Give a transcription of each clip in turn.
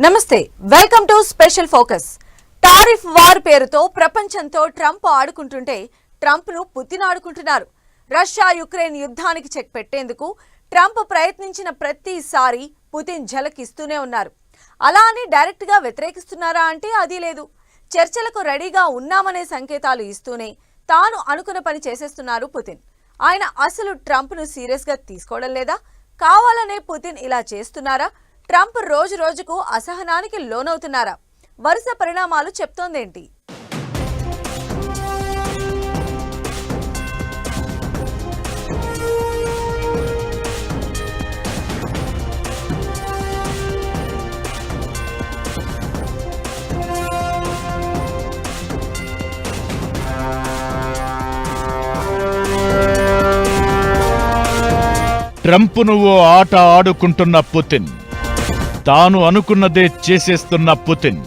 నమస్తే, welcome to special focus. Tariff war పేరుతో ప్రపంచంతో ట్రంప్ ఆడుకుంటుంటే ట్రంప్ ను పుతిన్ ఆడుకుంటున్నారు. రష్యా యుక్రెయిన్ యుద్ధానికి చెక్ పెట్టేందుకు ట్రంప్ ప్రయత్నించిన ప్రతిసారి పుతిన్ ఝలకిస్తూనే ఉన్నారు. అలా అని డైరెక్ట్ గా వ్యతిరేకిస్తున్నారా అంటే అది లేదు. చర్చలకు రెడీగా ఉన్నామనే సంకేతాలు ఇస్తూనే తాను అనుకున్న పని చేసేస్తున్నారు పుతిన్. ఆయన అసలు ట్రంప్ ను సీరియస్ గా తీసుకోవడం లేదా? కావాలనే పుతిన్ ఇలా చేస్తున్నారా? ట్రంప్ రోజు రోజుకు అసహనానికి లోనవుతున్నారా? వరుస పరిణామాలు చెప్తోందేంటి? ట్రంప్ నువ్వు ఆట ఆడుకుంటున్న పుతిన్, తాను అనుకున్నదే చేసేస్తున్న పుతిన్.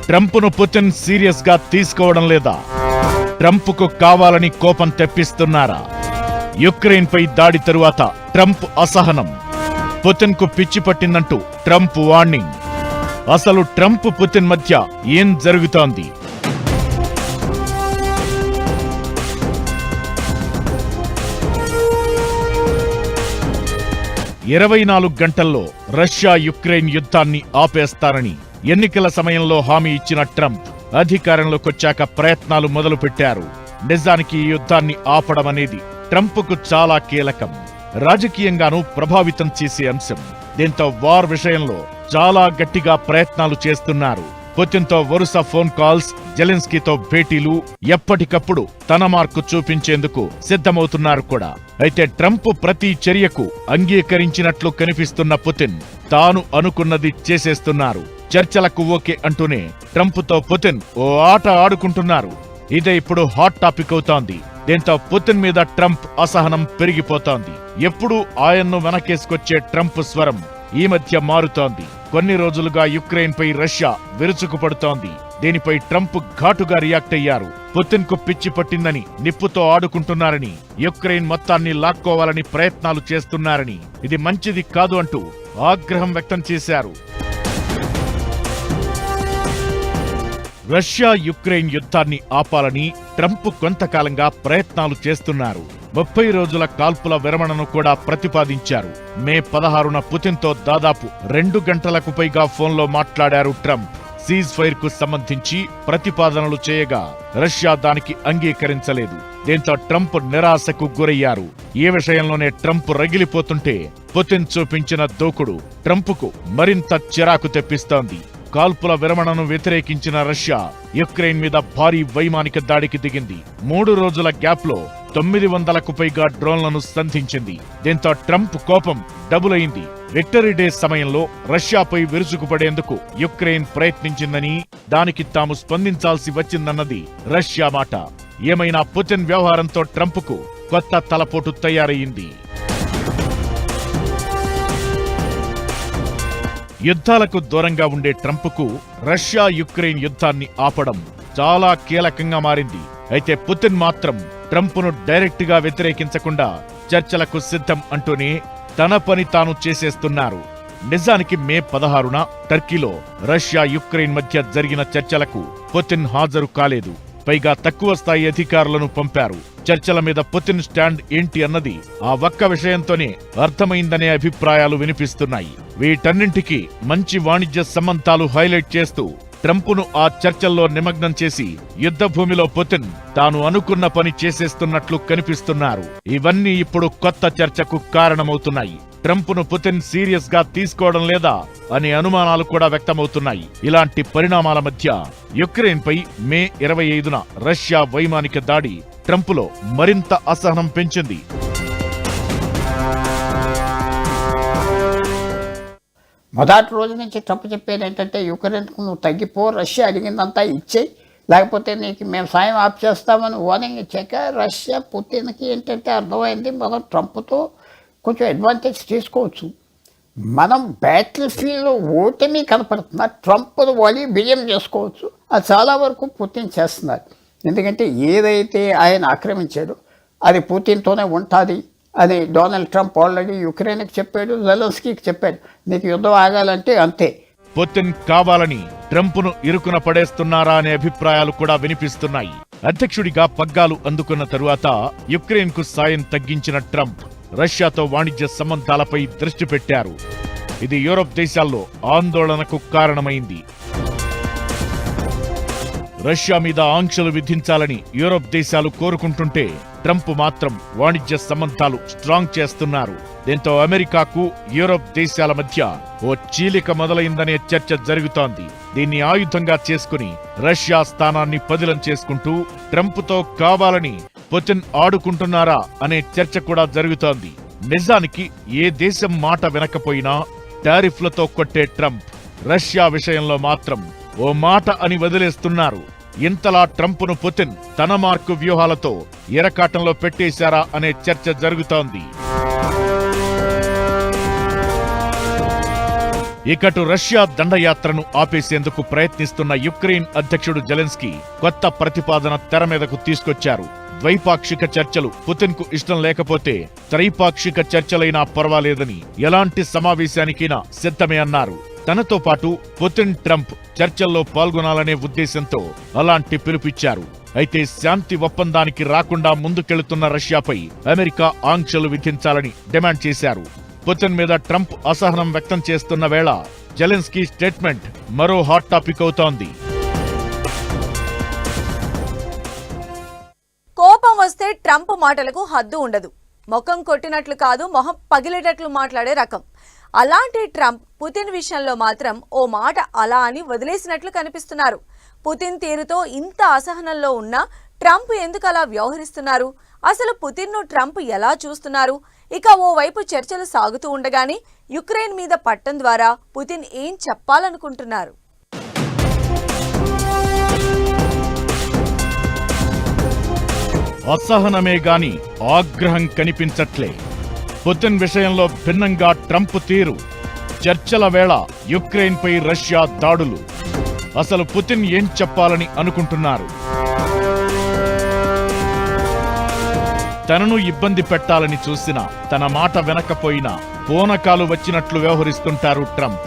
ట్రంప్ను పుతిన్ సీరియస్ గా తీసుకోవడం లేదా? ట్రంప్కు కావాలని కోపం తెప్పిస్తున్నారా? యుక్రెయిన్ పై దాడి తరువాత ట్రంప్ అసహనం, పుతిన్ కు పిచ్చి పట్టిందంటూ ట్రంప్ వార్నింగ్. అసలు ట్రంప్ పుతిన్ మధ్య ఏం జరుగుతోంది? 24 గంటల్లో రష్యా యుక్రెయిన్ యుద్ధాన్ని ఆపేస్తారని ఎన్నికల సమయంలో హామీ ఇచ్చిన ట్రంప్ అధికారంలోకొచ్చాక ప్రయత్నాలు మొదలుపెట్టారు. నిజానికి ఈ యుద్ధాన్ని ఆపడం అనేది ట్రంప్కు చాలా కీలకం, రాజకీయంగానూ ప్రభావితం చేసే అంశం. దీంతో వార్ విషయంలో చాలా గట్టిగా ప్రయత్నాలు చేస్తున్నారు. పుతిన్తో వరుస ఫోన్ కాల్స్, జెలెన్స్కీతో భేటీలు, ఎప్పటికప్పుడు తన మార్కు చూపించేందుకు సిద్ధమవుతున్నారు కూడా. అయితే ట్రంప్ ప్రతి చర్యకు అంగీకరించినట్లు కనిపిస్తున్న పుతిన్ తాను అనుకున్నది చేసేస్తున్నారు. చర్చలకు ఓకే అంటూనే ట్రంప్తో పుతిన్ ఓ ఆట ఆడుకుంటున్నారు. ఇదే ఇప్పుడు హాట్ టాపిక్ అవుతోంది. దీంతో పుతిన్ మీద ట్రంప్ అసహనం పెరిగిపోతోంది. ఎప్పుడూ ఆయన్ను వెనకేసుకొచ్చే ట్రంప్ స్వరం ఈ మధ్య మారుతోంది. కొన్ని రోజులుగా యుక్రెయిన్ పై రష్యా విరుచుకుపడుతోంది. దీనిపై ట్రంప్ ఘాటుగా రియాక్ట్ అయ్యారు. పుతిన్ కు పిచ్చి పట్టిందని, నిప్పుతో ఆడుకుంటున్నారని, యుక్రెయిన్ మొత్తాన్ని లాక్కోవాలని ప్రయత్నాలు చేస్తున్నారని, ఇది మంచిది కాదు అంటూ ఆగ్రహం వ్యక్తం చేశారు. రష్యా యుక్రెయిన్ యుద్ధాన్ని ఆపాలని ట్రంప్ కొంతకాలంగా ప్రయత్నాలు చేస్తున్నారు. 30 రోజుల కాల్పుల విరమణను కూడా ప్రతిపాదించారు. మే 16న పుతిన్తో దాదాపు 2 గంటలకు పైగా ఫోన్లో మాట్లాడారు ట్రంప్. సీజ్ ఫైర్ కు సంబంధించి ప్రతిపాదనలు చేయగా రష్యా దానికి అంగీకరించలేదు. దీంతో ట్రంప్ నిరాశకు గురయ్యారు. ఈ విషయంలోనే ట్రంప్ రగిలిపోతుంటే పుతిన్ చూపించిన దూకుడు ట్రంప్కు మరింత చిరాకు తెప్పిస్తోంది. కాల్పుల విరమణను వ్యతిరేకించిన రష్యా యుక్రెయిన్ మీద భారీ వైమానిక దాడికి దిగింది. 3 రోజుల గ్యాప్లో 900కు పైగా డ్రోన్లను సంధించింది. దీంతో ట్రంప్ కోపం డబుల్ అయింది. విక్టరీ డే సమయంలో రష్యాపై విరుచుకుపడేందుకు యుక్రెయిన్ ప్రయత్నించిందని, దానికి తాము స్పందించాల్సి వచ్చిందన్నది రష్యా మాట. ఏమైనా పుతిన్ వ్యవహారంతో ట్రంప్కు కొత్త తలపోటు తయారయ్యింది. యుద్ధాలకు దూరంగా ఉండే ట్రంప్కు రష్యా యుక్రెయిన్ యుద్ధాన్ని ఆపడం చాలా కీలకంగా మారింది. అయితే పుతిన్ మాత్రం ట్రంప్ను డైరెక్ట్ గా వ్యతిరేకించకుండా చర్చలకు సిద్ధం అంటూనే తన పని తాను చేసేస్తున్నారు. నిజానికి మే 16న టర్కీలో రష్యా యుక్రెయిన్ మధ్య జరిగిన చర్చలకు పుతిన్ హాజరు కాలేదు. పైగా తక్కువ స్థాయి అధికారులను పంపారు. చర్చల మీద పుతిన్ స్టాండ్ ఏంటి అన్నది ఆ ఒక్క విషయంతోనే అర్థమైందనే అభిప్రాయాలు వినిపిస్తున్నాయి. వీటన్నింటికీ మంచి వాణిజ్య సంబంధాలు హైలైట్ చేస్తూ ట్రంప్ను ఆ చర్చల్లో నిమగ్నం చేసి యుద్ధ భూమిలో పుతిన్ తాను అనుకున్న పని చేసేస్తున్నట్లు కనిపిస్తున్నారు. ఇవన్నీ ఇప్పుడు కొత్త చర్చకు కారణమవుతున్నాయి. ట్రంప్ను పుతిన్ సీరియస్ గా తీసుకోవడం లేదా అనే అనుమానాలు కూడా వ్యక్తమవుతున్నాయి. ఇలాంటి పరిణామాల మధ్య యుక్రెయిన్ పై మే 25న రష్యా వైమానిక దాడి ట్రంప్లో మరింత అసహనం పెంచింది. మొదటి రోజు నుంచి ట్రంప్ చెప్పేది ఏంటంటే, యుక్రెయిన్కు నువ్వు తగ్గిపో, రష్యా అడిగిందంతా ఇచ్చేయి, లేకపోతే నీకు మేము సాయం ఆప్ చేస్తామని వార్నింగ్ ఇచ్చాక రష్యా పుతిన్కి ఏంటంటే అర్థమైంది, మనం ట్రంప్తో కొంచెం అడ్వాంటేజ్ తీసుకోవచ్చు. మనం బ్యాటిల్ ఫీల్డ్లో ఓటమి కనపడుతున్నా ట్రంప్ వాళ్ళు విజయం చేసుకోవచ్చు. అది చాలా వరకు పుతిన్ చేస్తున్నారు. ఎందుకంటే ఏదైతే ఆయన ఆక్రమించాడో అది పుతిన్తోనే ఉంటుంది అని డొనాల్డ్ ట్రంప్ ఆల్రెడీ యుక్రెయిన్కి చెప్పాడు, జెలెన్స్కీకి చెప్పాడు. నీకు యుద్ధం ఆగాలంటే అంతే. పుతిన్ కావాలని ట్రంప్ను ఇరుకున పడేస్తున్నారా అనే అభిప్రాయాలు కూడా వినిపిస్తున్నాయి. అధ్యక్షుడిగా పగ్గాలు అందుకున్న తరువాత యుక్రెయిన్కు సాయం తగ్గించిన ట్రంప్ రష్యాతో వాణిజ్య సంబంధాలపై దృష్టి పెట్టారు. ఇది యూరోప్ దేశాల్లో ఆందోళనకు కారణమైంది. రష్యా మీద ఆంక్షలు విధించాలని యూరోప్ దేశాలు కోరుకుంటుంటే ట్రంప్ మాత్రం వాణిజ్య సంబంధాలు స్ట్రాంగ్ చేస్తున్నారు. దీంతో అమెరికాకు యూరోప్ దేశాల మధ్య ఓ చీలిక మొదలైందనే చర్చ జరుగుతోంది. దీన్ని ఆయుధంగా చేసుకుని రష్యా స్థానాన్ని పదిలం చేసుకుంటూ ట్రంప్తో కావాలని పుతిన్ ఆడుకుంటున్నారా అనే చర్చ కూడా జరుగుతోంది. నిజానికి ఏ దేశం మాట వినకపోయినా టారిఫ్లతో కొట్టే ట్రంప్ రష్యా విషయంలో మాత్రం ఓ మాట అని వదిలేస్తున్నారు. ఇంతలా ట్రంప్ను పుతిన్ తన మార్కు వ్యూహాలతో ఇరకాటంలో పెట్టేశారా అనే చర్చ జరుగుతోంది. ఇకటు రష్యా దండయాత్రను ఆపేసేందుకు ప్రయత్నిస్తున్న యుక్రెయిన్ అధ్యక్షుడు జెలెన్స్కీ కొత్త ప్రతిపాదన తెర మీదకు తీసుకొచ్చారు. ద్వైపాక్షిక చర్చలు పుతిన్కు ఇష్టం లేకపోతే త్రైపాక్షిక చర్చలైనా పర్వాలేదని, ఎలాంటి సమావేశానికైనా సిద్ధమే అన్నారు. తనతో పాటు పుతిన్, ట్రంప్ చర్చల్లో పాల్గొనాలనే ఉద్దేశంతో అలాంటి పిలుపిచ్చారు. అయితే శాంతి ఒప్పందానికి రాకుండా ముందుకెళుతున్న రష్యాపై అమెరికా ఆంక్షలు విధించాలని డిమాండ్ చేశారు. పుతిన్ మీద ట్రంప్ అసహనం వ్యక్తం చేస్తున్న వేళ జెలెన్స్కీ స్టేట్మెంట్ మరో హాట్ టాపిక్ అవుతోంది. కోపం వస్తే ట్రంప్ మాటలకు హద్దు ఉండదు. ముఖం కొట్టినట్లు కాదు, మొహం పగిలేటట్లు మాట్లాడే రకం. అలాంటి ట్రంప్ పుతిన్ విషయంలో మాత్రం ఓ మాట అలా అని వదిలేసినట్లు కనిపిస్తున్నారు. పుతిన్ తీరుతో ఇంత అసహనంలో ఉన్న ట్రంప్ ఎందుకు అలా వ్యవహరిస్తున్నారు? అసలు పుతిన్ను ట్రంప్ ఎలా చూస్తున్నారు? ఇక ఓవైపు చర్చలు సాగుతూ ఉండగానే యుక్రెయిన్ మీద పట్టం ద్వారా పుతిన్ ఏం చెప్పాలనుకుంటున్నారు? అసహనమే గాని ఆగ్రహం కనిపించట్లే. పుతిన్ విషయంలో భిన్నంగా ట్రంప్ తీరు. చర్చల వేళ యుక్రెయిన్పై రష్యా దాడులు. అసలు పుతిన్ ఏం చెప్పాలని అనుకుంటున్నారు? తనను ఇబ్బంది పెట్టాలని చూసినా, తన మాట వినకపోయినా పూనకాలు వచ్చినట్లు వ్యవహరిస్తుంటారు ట్రంప్.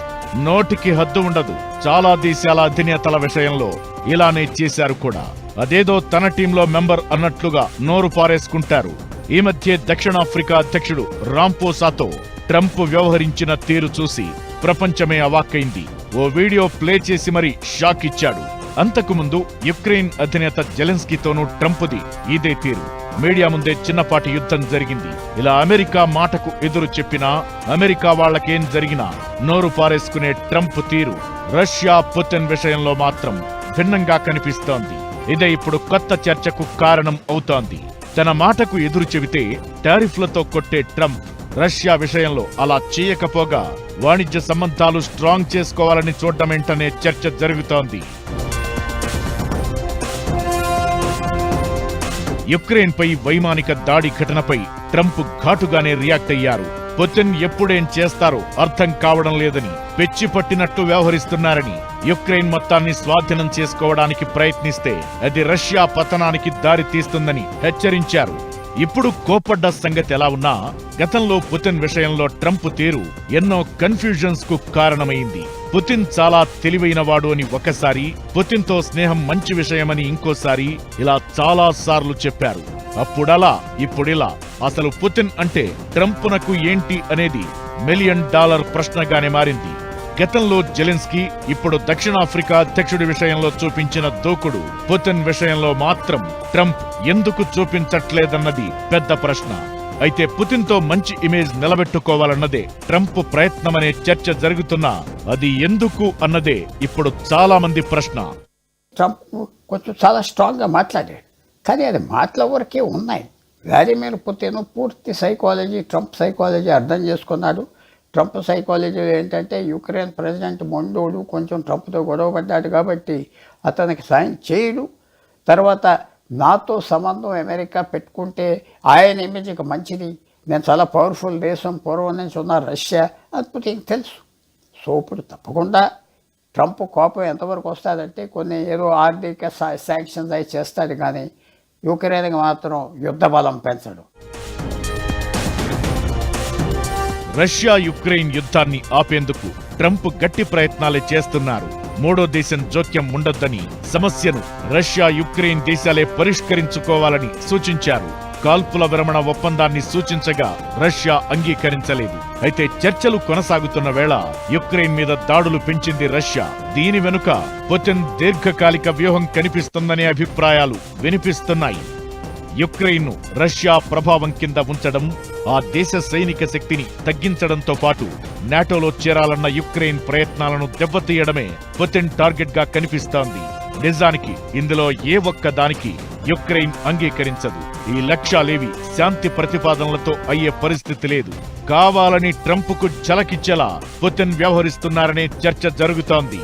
నోటికి హద్దు ఉండదు. చాలా దేశాల అధినేతల విషయంలో ఇలానే చేశారు కూడా. అదేదో తన టీంలో మెంబర్ అన్నట్లుగా నోరు పారేసుకుంటారు. ఈ మధ్య దక్షిణాఫ్రికా అధ్యక్షుడు రాంపోసాతో ట్రంప్ వ్యవహరించిన తీరు చూసి ప్రపంచమే అవాక్కైంది. ఓ వీడియో ప్లే చేసి మరీ షాక్ ఇచ్చాడు. అంతకుముందు యుక్రెయిన్ అధినేత జెలెన్స్కీతోనూ ట్రంప్ది ఇదే తీరు. మీడియా ముందే చిన్నపాటి యుద్ధం జరిగింది. ఇలా అమెరికా మాటకు ఎదురు చెప్పినా, అమెరికా వాళ్లకేం జరిగినా నోరు పారేసుకునే ట్రంప్ తీరు రష్యా పుతిన్ విషయంలో మాత్రం భిన్నంగా కనిపిస్తోంది. ఇదే ఇప్పుడు కొత్త చర్చకు కారణం అవుతోంది. తన మాటకు ఎదురు చెబితే టారిఫ్లతో కొట్టే ట్రంప్ రష్యా విషయంలో అలా చేయకపోగా వాణిజ్య సంబంధాలు స్ట్రాంగ్ చేసుకోవాలని చూడటమేంటనే చర్చ జరుగుతోంది. యుక్రెయిన్పై వైమానిక దాడి ఘటనపై ట్రంప్ ఘాటుగానే రియాక్ట్ అయ్యారు. పుతిన్ ఎప్పుడేం చేస్తారో అర్థం కావడం లేదని, పెచ్చి పట్టినట్టు వ్యవహరిస్తున్నారని, యుక్రెయిన్ మొత్తాన్ని స్వాధీనం చేసుకోవడానికి ప్రయత్నిస్తే అది రష్యా పతనానికి దారి తీస్తుందని హెచ్చరించారు. ఇప్పుడు కోపడ్డ సంగతి ఎలా ఉన్నా, గతంలో పుతిన్ విషయంలో ట్రంప్ తీరు ఎన్నో కన్ఫ్యూజన్స్ కు కారణమైంది. పుతిన్ చాలా తెలివైనవాడు అని ఒకసారి, పుతిన్తో స్నేహం మంచి విషయమని ఇంకోసారి, ఇలా చాలా సార్లు చెప్పారు. అప్పుడలా ఇప్పుడిలా. అసలు పుతిన్ అంటే ట్రంప్నకు ఏంటి అనేది $1 మిలియన్ ప్రశ్నగానే మారింది. గతంలో జెలెన్స్కీ, ఇప్పుడు దక్షిణాఫ్రికా అధ్యక్షుడి విషయంలో చూపించిన దూకుడు పుతిన్ విషయంలో మాత్రం ట్రంప్ ఎందుకు చూపించట్లేదన్నది పెద్ద ప్రశ్న. అయితే పుతిన్తో మంచి ఇమేజ్ నిలబెట్టుకోవాలన్నదే ట్రంప్ ప్రయత్నమనే చర్చ జరుగుతున్నా, అది ఎందుకు అన్నదే ఇప్పుడు చాలా మంది ప్రశ్న. ట్రంప్ కొంచెం చాలా స్ట్రాంగ్గా మాట్లాడాడు, కానీ అది మాటల వరకే ఉన్నాయి. వ్లాదిమిర్ పుతిన్ పూర్తి సైకాలజీ, ట్రంప్ సైకాలజీ అర్థం చేసుకున్నాడు. ట్రంప్ సైకాలజీ ఏంటంటే, యుక్రెయిన్ ప్రెసిడెంట్ మొండోడు, కొంచెం ట్రంప్తో గొడవ పడ్డాడు కాబట్టి అతనికి సాయం చేయడు. తర్వాత నాతో సంబంధం అమెరికా పెట్టుకుంటే ఆయన ఇమేజ్కి మంచిది, నేను చాలా పవర్ఫుల్ దేశం, పూర్వం నుంచి ఉన్న రష్యా, అది పుతిన్కి తెలుసు. సో ఇప్పుడు తప్పకుండా ట్రంప్ కోపం ఎంతవరకు వస్తుందంటే, కొన్ని ఏదో ఆర్థిక శాంక్షన్స్ అవి చేస్తాడు, కానీ యుక్రెయిన్కి మాత్రం యుద్ధ బలం పెంచడు. రష్యా యుక్రెయిన్ యుద్ధాన్ని ఆపేందుకు ట్రంప్ గట్టి ప్రయత్నాలే చేస్తున్నారు. మూడో దేశం జోక్యం ఉండొద్దని, సమస్యను రష్యా యుక్రెయిన్ దేశాలే పరిష్కరించుకోవాలని సూచించారు. కాల్పుల విరమణ ఒప్పందాన్ని సూచించగా రష్యా అంగీకరించలేదు. అయితే చర్చలు కొనసాగుతున్న వేళ యుక్రెయిన్ మీద దాడులు పెంచింది రష్యా. దీని వెనుక పుతిన్ దీర్ఘకాలిక వ్యూహం కనిపిస్తుందనే అభిప్రాయాలు వినిపిస్తున్నాయి. యుక్రెయిన్ను రష్యా ప్రభావం కింద ఉంచడం, ఆ దేశ సైనిక శక్తిని తగ్గించడంతో పాటు నాటోలో చేరాలన్న యుక్రెయిన్ ప్రయత్నాలను దెబ్బతీయడమే పుతిన్ టార్గెట్ గా కనిపిస్తోంది. నిజానికి ఇందులో ఏ ఒక్క దానికి యుక్రెయిన్ అంగీకరించదు. ఈ లక్ష్యాలేవి శాంతి ప్రతిపాదనలతో అయ్యే పరిస్థితి లేదు. కావాలని ట్రంప్కు చలకిచ్చేలా పుతిన్ వ్యవహరిస్తున్నారనే చర్చ జరుగుతోంది.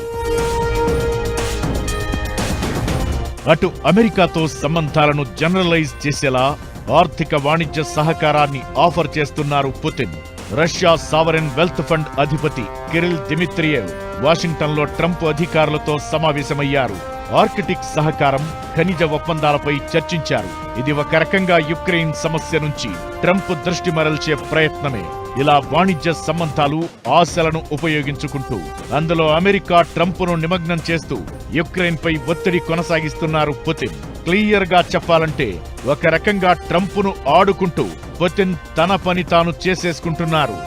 అటు అమెరికాతో సంబంధాలను జనరలైజ్ చేసేలా ఆర్థిక వాణిజ్య సహకారాన్ని ఆఫర్ చేస్తున్నారు Putin. Russia sovereign wealth fund అధిపతి కిరిల్ దిమిత్రియేవ్ వాషింగ్టన్లో ట్రంప్ అధికారులతో సమావేశమయ్యారు. ఆర్కిటిక్ సహకారం, ఖనిజ ఒప్పందాలపై చర్చించారు. ఇది ఒక రకంగా యుక్రెయిన్ సమస్య నుంచి ట్రంప్ దృష్టి మరల్చే ప్రయత్నమే. ఇలా వాణిజ్య సంబంధాలు, ఆశలను ఉపయోగించుకుంటూ అందులో అమెరికా ట్రంప్ను నిమగ్నం చేస్తూ యుక్రెయిన్పై ఒత్తిడి కొనసాగిస్తున్నారు పుతిన్. క్లియర్ గా చెప్పాలంటే ఒక రకంగా ట్రంప్ను ఆడుకుంటూ పుతిన్ తన పని తాను చేసేసుకుంటున్నారు.